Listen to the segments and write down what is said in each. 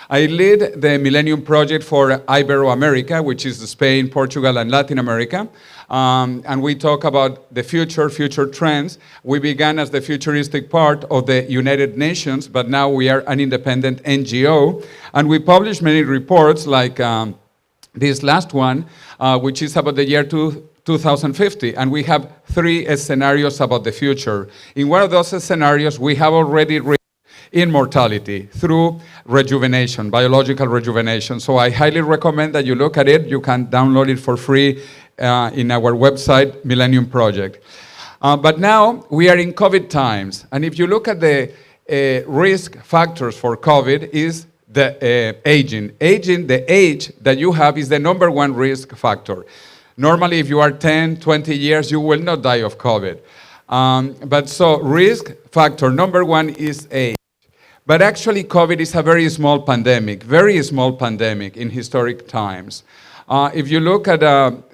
I lead the Millennium Project for Iberoamerica, which is Spain, Portugal, and Latin America. And we talk about the future trends. We began as the futuristic part of the United Nations, but now we are an independent NGO. And we publish many reports like this last one, which is about the year 2050, and we have 3 scenarios about the future. In one of those scenarios, we have already reached immortality through rejuvenation, biological rejuvenation. So I highly recommend that you look at it. You can download it for free in our website, Millennium Project. But now we are in COVID times, and if you look at the risk factors for COVID is the aging. The age that you have is the #1 risk factor. Normally, if you are 10, 20 years, you will not die of COVID. But so risk factor #1 is age. But actually, COVID is a very small pandemic in historic times. If you look at,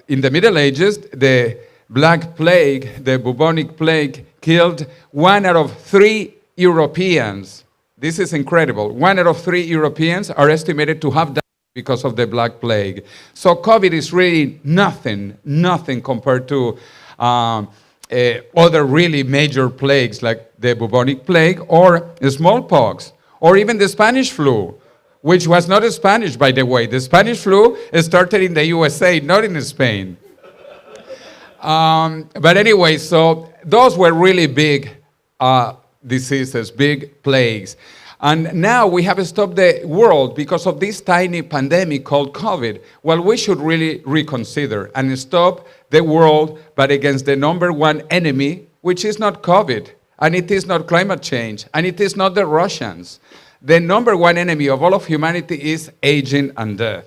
in the Middle Ages, the Black Plague, the bubonic plague, killed 1 out of 3 Europeans. This is incredible. 1 out of 3 Europeans are estimated to have died because of the Black Plague. So COVID is really nothing compared to other really major plagues like the bubonic plague or smallpox or even the Spanish flu, which was not Spanish, by the way. The Spanish flu started in the USA, not in Spain. But anyway, so those were really big diseases, big plagues. And now we have stopped the world because of this tiny pandemic called COVID. Well, we should really reconsider and stop the world, but against the #1 enemy, which is not COVID, and it is not climate change, and it is not the Russians. The #1 enemy of all of humanity is aging and death.